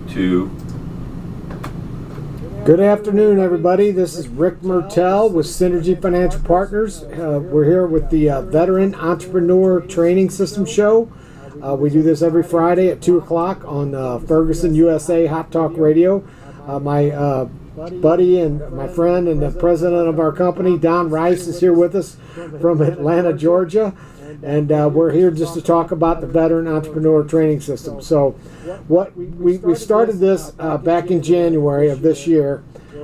2. Good afternoon, everybody. This is Rick Mertell with Synergy Financial Partners. We're here with the Veteran Entrepreneur Training System Show. We do this every Friday at 2 o'clock on Ferguson, USA Hot Talk Radio. My buddy and my friend and the president of our company, Don Rice, is here with us from Atlanta, Georgia. And we're here just to talk about the Veteran Entrepreneur Training System. So what we started this back in January of this year,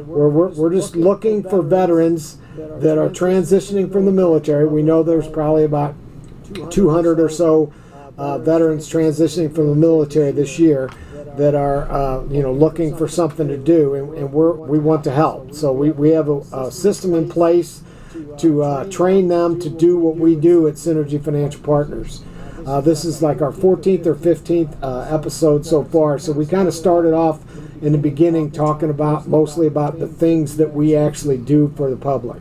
where we're just looking for veterans that are transitioning from the military. We know there's probably about 200 or so veterans transitioning from the military this year that are looking for something to do, and we want to help. So we have a system in place to train them to do what we do at Synergy Financial Partners. This is like our 14th or 15th episode so far, so we kind of started off in the beginning talking mostly about the things that we actually do for the public.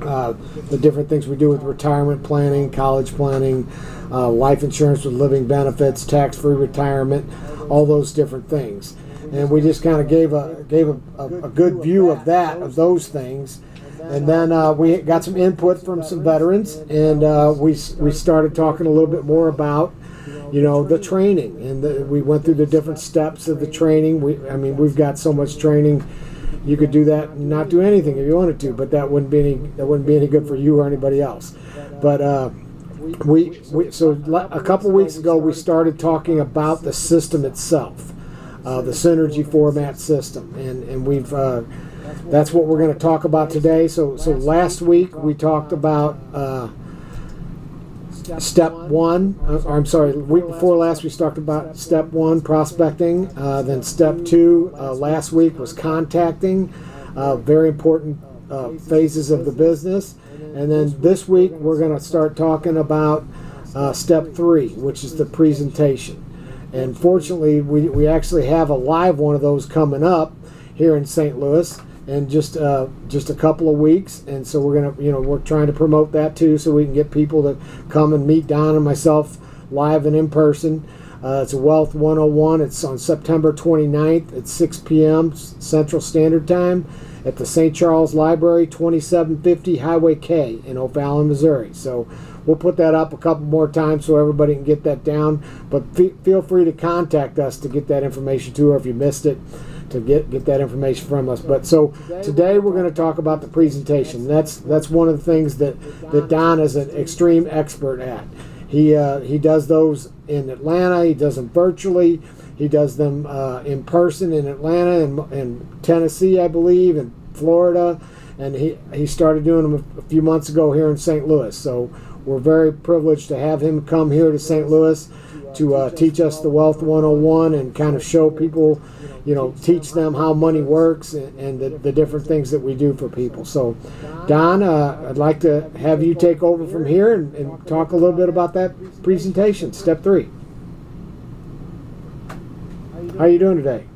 The different things we do with retirement planning, college planning, life insurance with living benefits, tax-free retirement, all those different things. And we just kind of gave a good view of those things. And then we got some input from some veterans, and we started talking a little bit more about, the training, and we went through the different steps of the training. We've got so much training, you could do that and not do anything if you wanted to, but that wouldn't be any good for you or anybody else. But so a couple weeks ago we started talking about the system itself, the Synergy format system, and we've. That's what we're going to talk about today. So last week we talked about step one. The week before last we talked about step one, prospecting. Then step two last week was contacting. Very important phases of the business. And then this week we're going to start talking about step three, which is the presentation. And fortunately, we actually have a live one of those coming up here in St. Louis in just a couple of weeks, and so we're trying to promote that too, so we can get people to come and meet Don and myself live and in person. It's a Wealth 101. It's on September 29th at 6 p.m. Central Standard Time at the St. Charles Library, 2750 Highway K in O'Fallon, Missouri. So we'll put that up a couple more times so everybody can get that down. But feel free to contact us to get that information too, or if you missed it, to get that information from us. But so today we're going to talk about the presentation. That's one of the things that Don is an extreme expert at. He does those in Atlanta. He does them virtually. He does them in person in Atlanta and Tennessee, I believe, and Florida. And he started doing them a few months ago here in St. Louis. So we're very privileged to have him come here to St. Louis to teach us the Wealth 101 and kind of show people, teach them how money works and the different things that we do for people. So, Don, I'd like to have you take over from here and talk a little bit about that presentation, step three. How are you doing today?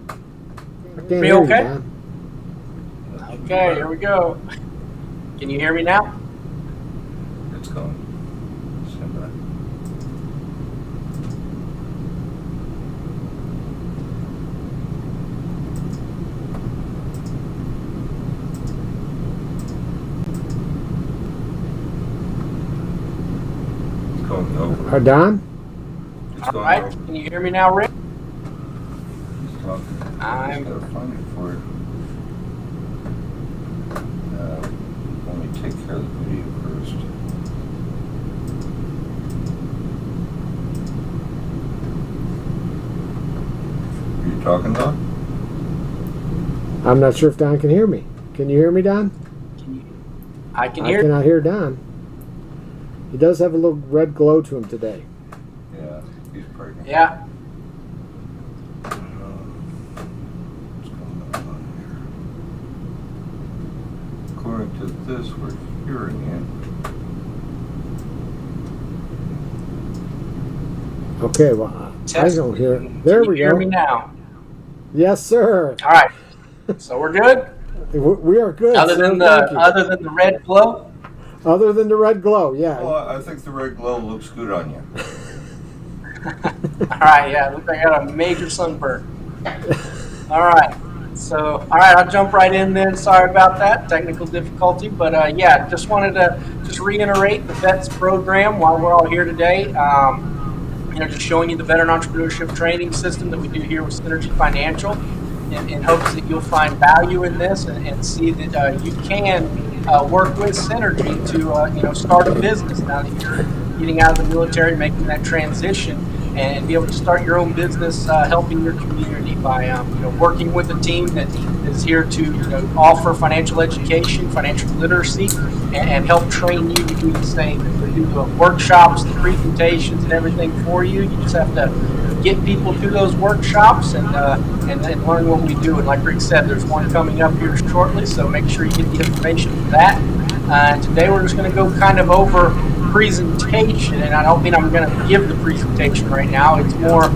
I can't hear you, Don. Okay, here we go. Can you hear me now? It's going. Stand by. It's going over. Don? It's All going right. over. Can you hear me now, Rick? He's talking. I'm- Just gotta find it for it. Let me take care of the video first. Are you talking, Don? I'm not sure if Don can hear me. Can you hear me, Don? I can I hear. cannot hear Don. He does have a little red glow to him today. Yeah, he's pregnant. Yeah. What's going on here? According to this, we're hearing it. Okay, well, I don't hear. There Can we you hear go. me now? Yes, sir. All right. So we're good. We are good. Other sir. than Thank you. the red glow. Other than the red glow, yeah. Well, I think the red glow looks good on you. All right, yeah, look, I got a major sunburn. All right, so all right, I'll jump right in then. Sorry about that technical difficulty, but yeah, just wanted to just reiterate the VETS program while we're all here today. Just showing you the veteran entrepreneurship training system that we do here with Synergy Financial, in hopes that you'll find value in this and see that you can work with Synergy to start a business now that you're getting out of the military, making that transition, and be able to start your own business, helping your community by working with a team that is here to offer financial education, financial literacy, and help train you to do the same. We do the workshops, the presentations, and everything for you. You just have to get people to those workshops and learn what we do. And like Rick said, there's one coming up here shortly, so make sure you get the information for that. Today we're just going to go kind of over presentation, and I don't mean I'm going to give the presentation right now. It's more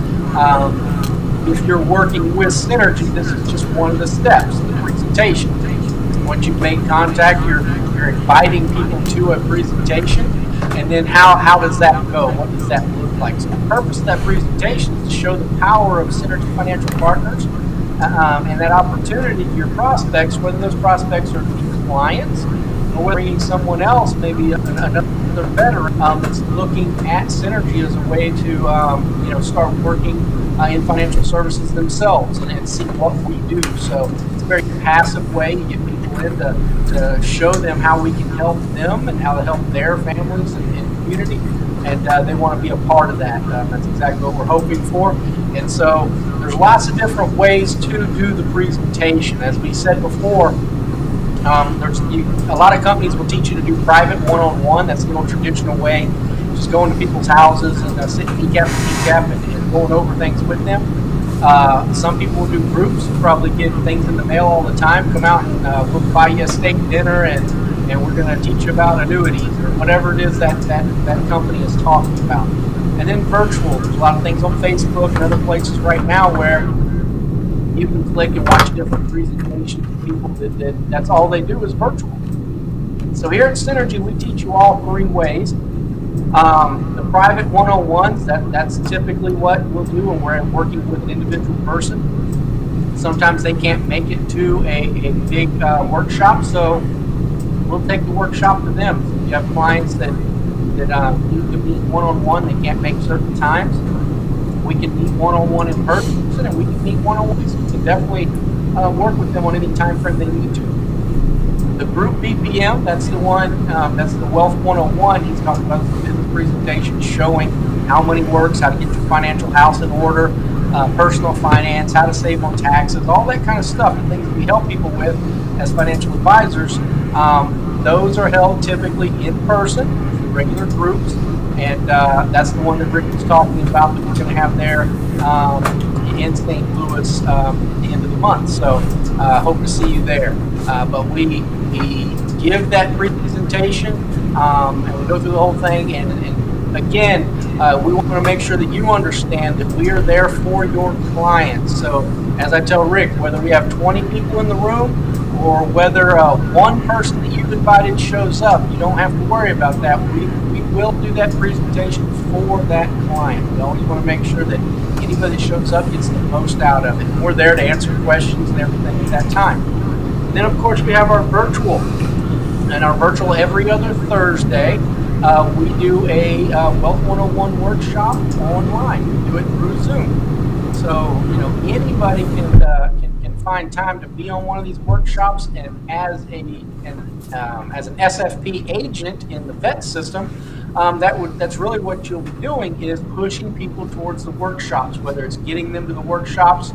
if you're working with Synergy, this is just one of the steps, the presentation. Once you've made contact, you're inviting people to a presentation, and then how does that go? What does that look like? So the purpose of that presentation is to show the power of Synergy Financial Partners and that opportunity to your prospects, whether those prospects are clients or whether bringing someone else, maybe another veteran that's looking at Synergy as a way to start working in financial services themselves and see what we do. So it's a very passive way to get people in to show them how we can help them and how to help their families and community, and they want to be a part of that. That's exactly what we're hoping for. And so there's lots of different ways to do the presentation. As we said before, a lot of companies will teach you to do private one-on-one. That's the old traditional way, just going to people's houses and sitting kneecap and going over things with them. Some people will do groups. You probably get things in the mail all the time. Come out and we'll buy you a steak dinner, and we're going to teach you about annuities or whatever it is that company is talking about. And then virtual. There's a lot of things on Facebook and other places right now where you can click and watch different presentations of people that's all they do is virtual. So here at Synergy, we teach you all three ways. The private one-on-ones, that's typically what we'll do when we're working with an individual person. Sometimes they can't make it to a big workshop, so we'll take the workshop to them. So if you have clients that need to meet one-on-one, they can't make certain times, we can meet one-on-one in person, and we can meet one-on-one. So we can definitely work with them on any time frame they need to. The group BPM, that's the one, that's the Wealth 101. He's talking about the business presentation showing how money works, how to get your financial house in order, personal finance, how to save on taxes, all that kind of stuff, the things that we help people with as financial advisors. Those are held typically in person, regular groups, and that's the one that Rick was talking about that we're going to have there in St. Louis at the end of the month. So hope to see you there. But we give that presentation and we go through the whole thing. And again, we want to make sure that you understand that we are there for your clients. So as I tell Rick, whether we have 20 people in the room or whether one person that you've invited shows up, you don't have to worry about that. We will do that presentation for that client. We always want to make sure that anybody that shows up gets the most out of it. And we're there to answer questions and everything at that time. And then, of course, we have our virtual. And our virtual every other Thursday, we do a Wealth 101 workshop online. We do it through Zoom. So, anybody can find time to be on one of these workshops, and as an SFP agent in the VET system, that's really what you'll be doing is pushing people towards the workshops, whether it's getting them to the workshops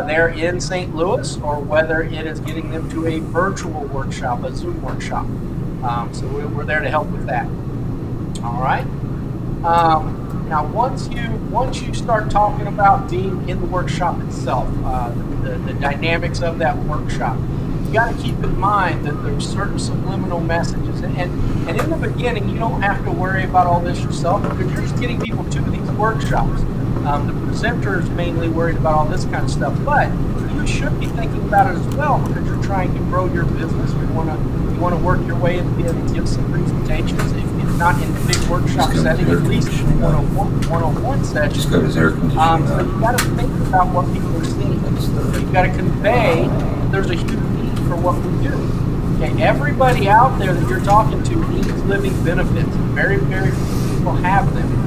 there in St. Louis, or whether it is getting them to a virtual workshop, a Zoom workshop. So we're there to help with that. All right. Now, once you start talking about being in the workshop itself, the dynamics of that workshop, you got to keep in mind that there's certain subliminal messages, and in the beginning, you don't have to worry about all this yourself because you're just getting people to these workshops. The presenter is mainly worried about all this kind of stuff, but you should be thinking about it as well because you're trying to grow your business. You want to work your way and be able to give some presentations. If not in the big workshop setting, at least in a one-on-one session. Just got his air conditioning So you've got to think about what people are seeing. You've got to convey that there's a huge need for what we do. Okay, everybody out there that you're talking to needs living benefits. Very, very few people have them.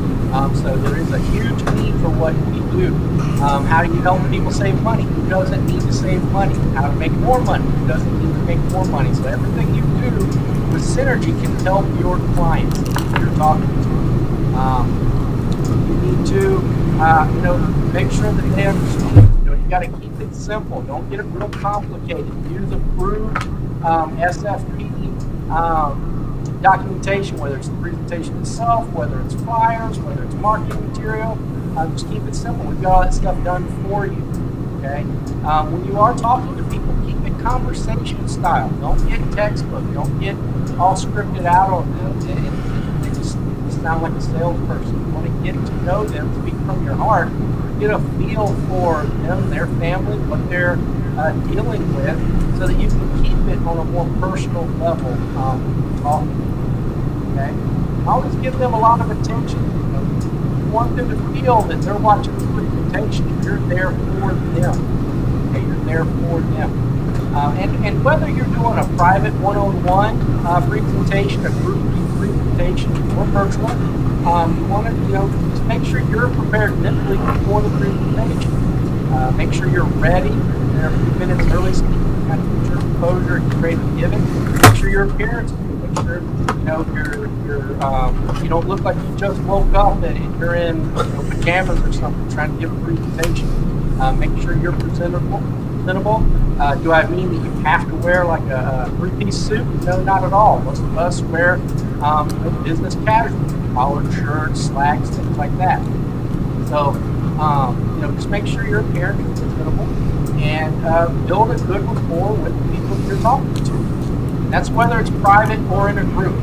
So there is a huge need for what we do. How do you help people save money? Who doesn't need to save money? How to make more money? Who doesn't need to make more money? So everything you do with Synergy can help your clients that you're talking to. You need to, make sure that they understand. You got to keep it simple. Don't get it real complicated. Use approved SFP documentation, whether it's the presentation itself, whether it's flyers, whether it's marketing material. Just keep it simple. We've got all that stuff done for you. Okay. When you are talking to people, keep it conversation style. Don't get textbook. Don't get all scripted out on them. They just sound like a salesperson. You want to get to know them, speak from your heart, get a feel for them, their family, what they're dealing with, so that you can keep it on a more personal level. Okay. Always give them a lot of attention. You want them to feel that they're watching the presentation. You're there for them. Okay, you're there for them. And whether you're doing a private one-on-one presentation, a group presentation, or virtual, you want to just make sure you're prepared mentally before the presentation. Make sure you're ready. There a few minutes early, so you can kind of get your composure and get ready to give it. Make sure your appearance. Make sure you don't look like you just woke up and you're in pajamas or something trying to give a presentation. Make sure you're presentable. Do I mean that you have to wear like a three-piece suit? No, not at all. Most of us wear business casual, collared shirts, slacks, things like that. So just make sure your appearance is presentable and build a good rapport with the people you're talking to. That's whether it's private or in a group.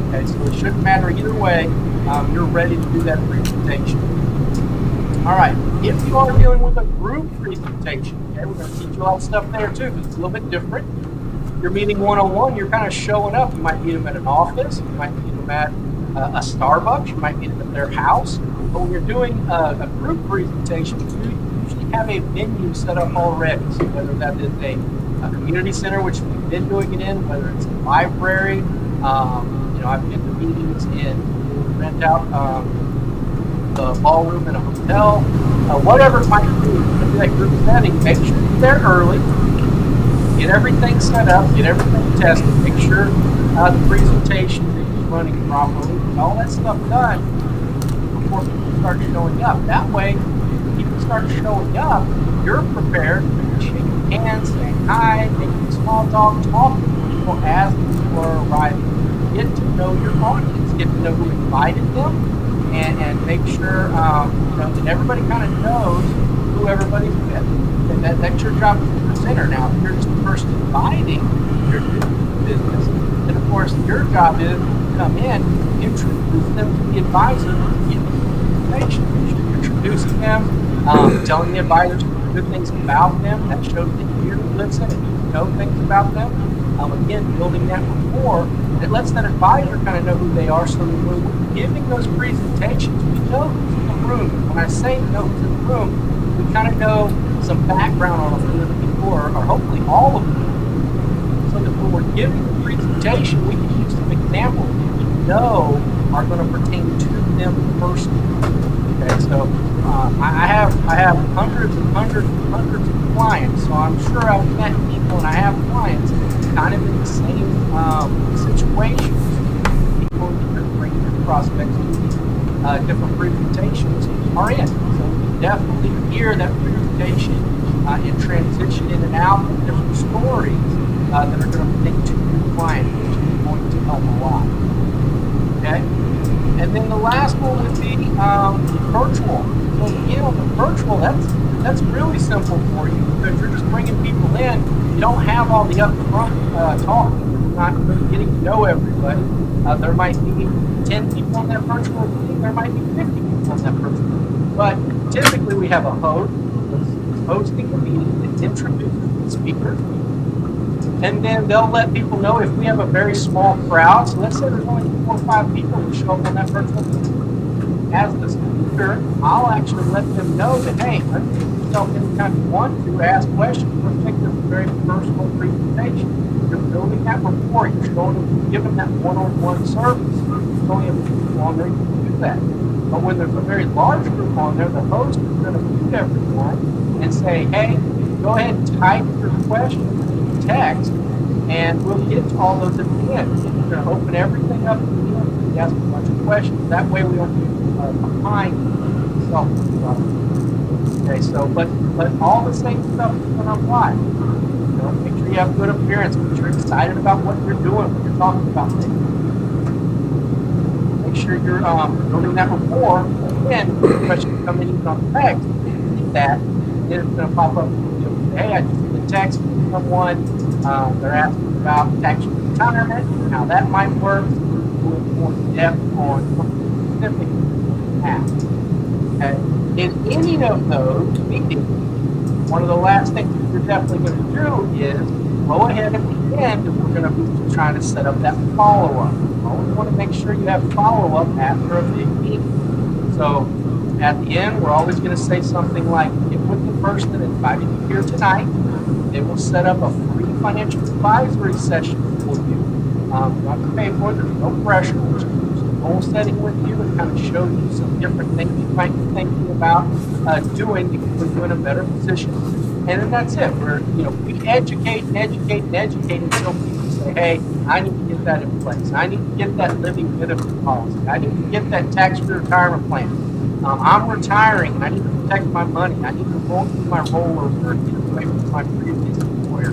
Okay, so it shouldn't matter either way. You're ready to do that presentation. All right, if you are dealing with a group presentation, okay, we're going to teach you all stuff there too, because it's a little bit different. You're meeting one-on-one, you're kind of showing up. You might meet them at an office, you might meet them at a Starbucks, you might meet them at their house. But when you're doing a group presentation, you usually have a venue set up already. So whether that is a community center, which we've been doing it in, whether it's a library, I've been to meetings in rent out the ballroom in a hotel, whatever it might be, maybe that group setting. Make sure you're there early, get everything set up, get everything tested, make sure the presentation is running properly, get all that stuff done before people start showing up. That way, when people start showing up, you're prepared to shake hands, saying hi, making small talk, talking to people as people are arriving. Get to know your audience, get to know who invited them, and make sure that everybody kind of knows who everybody's with. That's your job as a presenter. Now, if you're just the person inviting your business, then of course your job is to come in, introduce them to the advisor, give them information. Make sure you're introducing them, telling the advisors good things about them. That shows that you listen and you know things about them. Again, building that rapport, it lets that advisor kind of know who they are, so that when we're giving those presentations, we know who's in the room. When I say know who's in the room, we kind of know some background on a few of the people, or hopefully all of them, so that when we're giving the presentation, we can use some examples that we know are going to pertain to them personally. Okay, so I have hundreds and hundreds and hundreds of clients, so I'm sure I've met people and I have clients kind of in the same situations. People that are bringing their prospects to different presentations are in. So we definitely hear that presentation and transition in and out of different stories that are going to pertain to your client, which is going to help a lot. Okay? And then the last one would be virtual. So again, on the virtual, that's really simple for you because you're just bringing people in. You don't have all the upfront talking. You're not really getting to know everybody. There might be 10 people on that virtual meeting. There might be 50 people on that virtual meeting. But typically we have a host that's hosting the meeting that introduces the speaker. And then they'll let people know if we have a very small crowd. So let's say there's only 4 or 5 people who show up on that virtual meeting. As the speaker, I'll actually let them know that, hey, unmute yourself anytime you want to ask questions or take this very personal presentation. You're building that rapport. You're showing them, you're giving that one-on-one service. There's only a few people on there who can do that. But when there's a very large group on there, the host is going to mute everyone and say, hey, go ahead and type your question in text, and we'll get to all those at the end. We're going to open everything up at the end and ask a bunch of questions. That way we don't get behind self. Okay, so but all the same stuff is going to apply. You know, make sure you have good appearance. Make sure you're excited about what you're doing when you're talking about things. Make sure you're building that rapport. Again, when questions come in even on text, read that, and then it's going to pop up. Hey, I just did a text from someone. They're asking about tax retirement and how that might work. We'll go more in depth on something specific ask. Okay. In any of those meetings, one of the last things that you're definitely going to do is go ahead at the end, and we're going to be trying to set up that follow-up. You always want to make sure you have follow-up after a big meeting. So at the end, we're always going to say something like, get with the person that invited you here tonight. They will set up a free financial advisory session for you. You don't have to pay for it. There's no pressure. We're just going to do some goal setting with you and kind of show you some different things you might be thinking about doing to put you in a better position. And then that's it. We educate and educate and educate until people say, hey, I need to get that in place. I need to get that living benefit policy. I need to get that tax-free retirement plan. I'm retiring and I need to protect my money. I need to roll through my rollover and get away from my previous employer.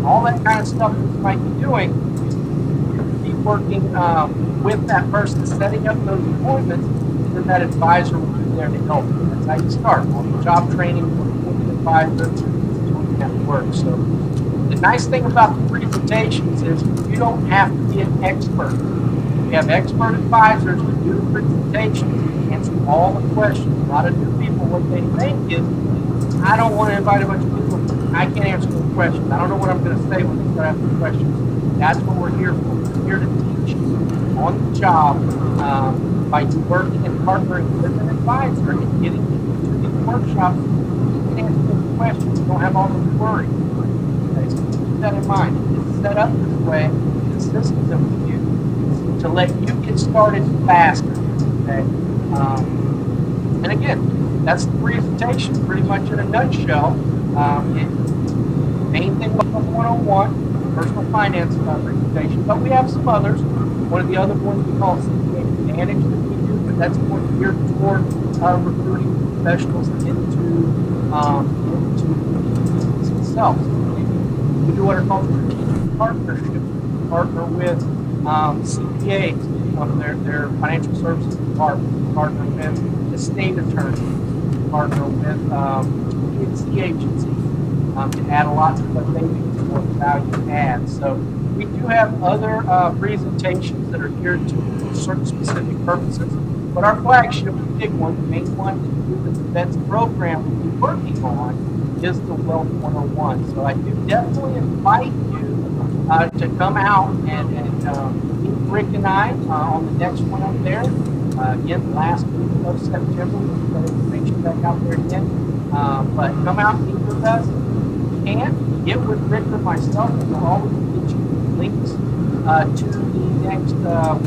All that kind of stuff that you might be doing, keep working with that person, setting up those appointments, and then that advisor will be there to help you. That's how you start. On the job training, working with an advisor, doing that work. So the nice thing about the presentations is you don't have to be an expert. We have expert advisors who do the presentations, answer all the questions. A lot of new people, what they think is, I don't want to invite a bunch of people. I can't answer the questions. I don't know what I'm going to say when they start asking questions. That's what we're here for. We're here to teach you on the job by you working and partnering with an advisor and getting you to these workshops. You can answer those questions. You don't have all those worries. Okay, so keep that in mind. It's set up this way. The system that we use to let you get started faster. Okay. And again, that's the presentation pretty much in a nutshell. Main thing was 101, personal finance presentation, but we have some others. One of the other ones we call CPA Advantage that we do, but that's more geared toward recruiting professionals into the business itself. We do what are called strategic partnerships. We partner with CPAs from their financial services department, partner with estate attorneys, partner with P&C agencies to add a lot to what they do, more value add. So we do have other presentations that are geared to certain specific purposes, but our flagship, the big one, the main one that the events program we'll be working on is the Wealth 101. So I do definitely invite you to come out and meet Rick and I on the next one up there. Again, last week of September, we'll put information back out there again. But come out and meet with us. If you can, get with Rick or myself, and we'll always get you links to the next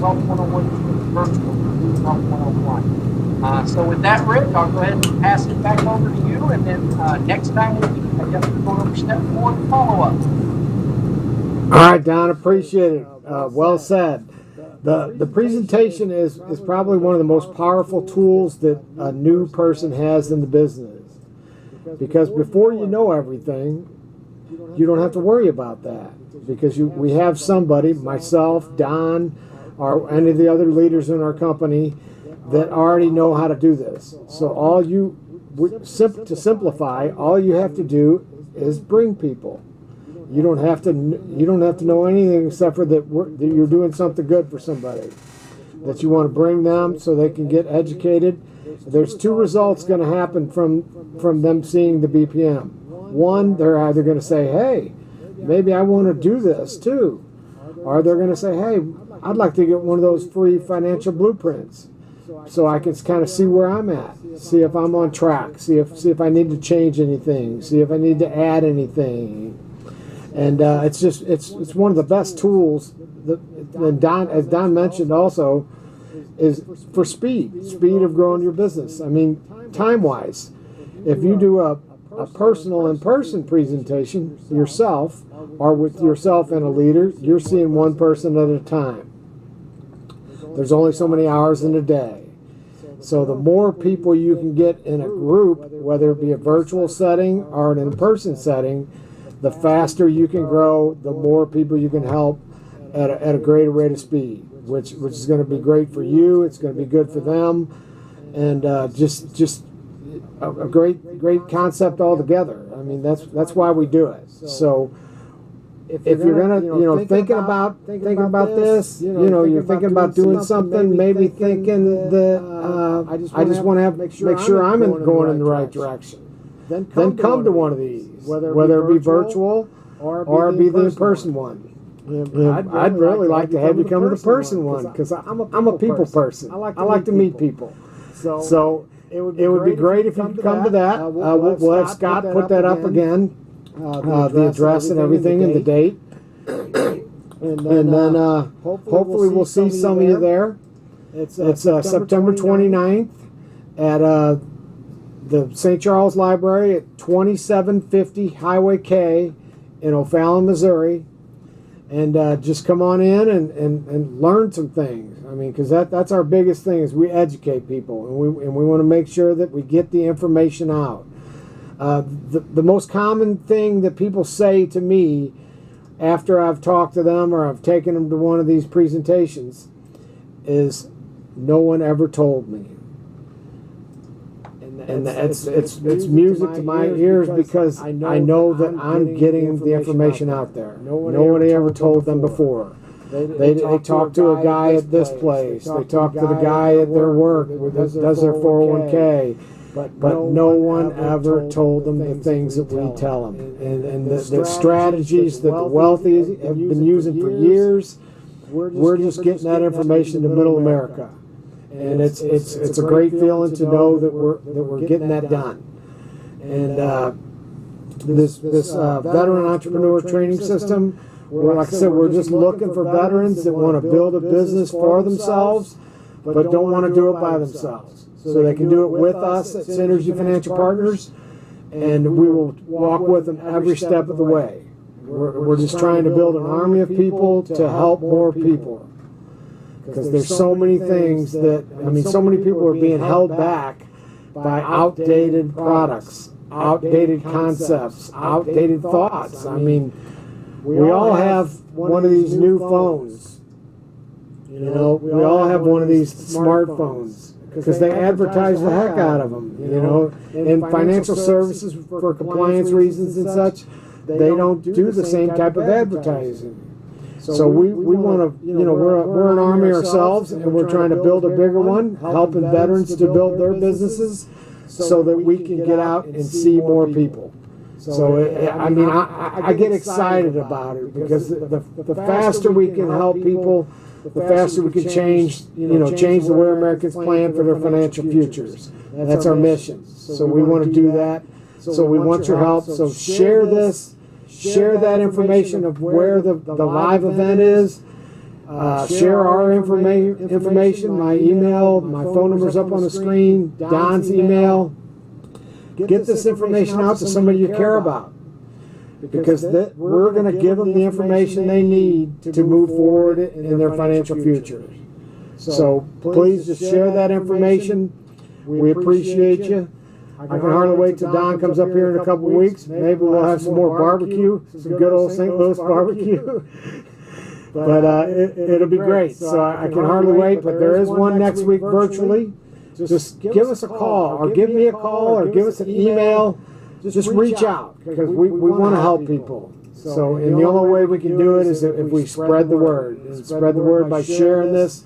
Wealth 101 virtual Wealth 101. So with that, Rick, I'll go ahead and pass it back over to you, and then next time I guess we're going over step 4 and follow-up. All right, Don, appreciate it. Well said. The presentation is probably one of the most powerful tools that a new person has in the business. Because before you know everything, you don't have to worry about that. Because we have somebody, myself, Don, or any of the other leaders in our company, that already know how to do this. So to simplify, all you have to do is bring people. You don't have to know anything except for that you're doing something good for somebody, that you want to bring them so they can get educated, there's two results going to happen from them seeing the BPM. One, they're either going to say, hey, maybe I want to do this too. Or they're going to say, hey, I'd like to get one of those free financial blueprints so I can kind of see where I'm at, see if I'm on track, see if I need to change anything, see if I need to add anything. And it's one of the best tools that, and Don, as Don mentioned also, is for speed of growing your business. I mean, time-wise, if you do a personal in-person presentation yourself, or with yourself and a leader, you're seeing one person at a time. There's only so many hours in a day. So the more people you can get in a group, whether it be a virtual setting or an in-person setting, the faster you can grow, the more people you can help at a greater rate of speed, which is going to be great for you. It's going to be good for them, and just a great concept altogether. I mean, that's why we do it. So if you're gonna thinking about this, you're thinking about doing something, maybe thinking that I just want to make sure I'm going in the right direction. Then come to one of these, whether it be virtual or be the in-person one. I'd really like to have you come to the person one, because I'm a people person. I like to meet people. So it would be great if you could come to that. We'll have Scott put that up again, the address and everything and the date. And then hopefully we'll see some of you there. It's September 29th at the St. Charles Library at 2750 Highway K in O'Fallon, Missouri. And just come on in and learn some things. I mean, because that's our biggest thing, is we educate people, and we want to make sure that we get the information out. The most common thing that people say to me after I've talked to them or I've taken them to one of these presentations is, no one ever told me. And it's music to my ears, because I know that I'm getting the information out there. Nobody ever told them before. They talk to a guy at this place. They talk to the guy at their work who does their 401k. But no one ever told them the things that we tell them. And the strategies that the wealthy have been using for years, we're just getting that information to middle America. And it's a great feeling to know that we're getting that done. And this veteran entrepreneur training system, like I said, we're just looking for veterans that want to build a business for themselves, but don't want to do it by themselves. So they can do it with us at Synergy Financial Partners, and we will walk with them every step of the way. We're just trying to build an army of people to help more people. Because there's so many things that, so many people are being held back by outdated products, outdated concepts, outdated thoughts. I mean, we all have one of these new phones. We all have one of these smartphones, because they advertise the heck out of them. In financial services, for compliance reasons and such, they don't do the same type of advertising. So we want to, we're an army ourselves, and we're trying to build a bigger one, helping veterans to build their businesses so that we can get out and see more people. So, I get excited about it, because the faster we can help people, the faster we can change the way Americans plan for their financial futures. That's our mission. So we want to do that. So we want your help. So share this. Share that information of where the live event is. Share our information, my email, my phone number's up on the screen, Don's email. Get this information out to somebody you care about, because we're going to give them the information they need to move forward in their financial futures. So please just share that information. We appreciate you. I can hardly wait till Don comes up here in a couple of weeks. Maybe we'll have some more barbecue, some good old St. Louis barbecue. But it'll be great. So I can hardly wait. But there is one next week virtually. Just give us a call, or give me a call, or give us an email. Just reach out, because we want to help people. So, and the only way we can do it is if we spread the word. And spread the word by sharing this,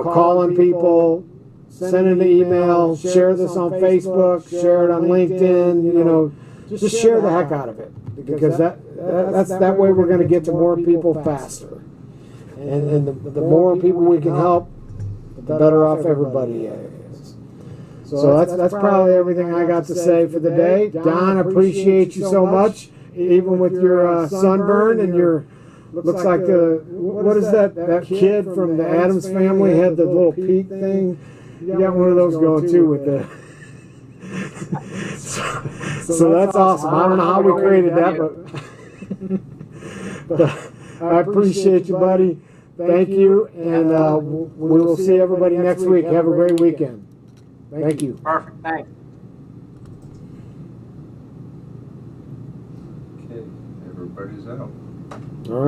calling people, send an email, share this on Facebook, share it on LinkedIn, you know, just share the heck out of it, because that's that way we're going to get to more people faster. And the more people we can help, the better off everybody is. So that's probably everything I got to say for the day. Don, I appreciate you so much, even with your sunburn and your, looks like what is that kid from the Addams Family had the little peak thing? You got one of those going too with the. So that's awesome. I don't know how we created that, but I appreciate you, buddy. Thank you, and we will see everybody next week. Have a great weekend. Thank you. Perfect. Thanks. Okay, everybody's out. All right.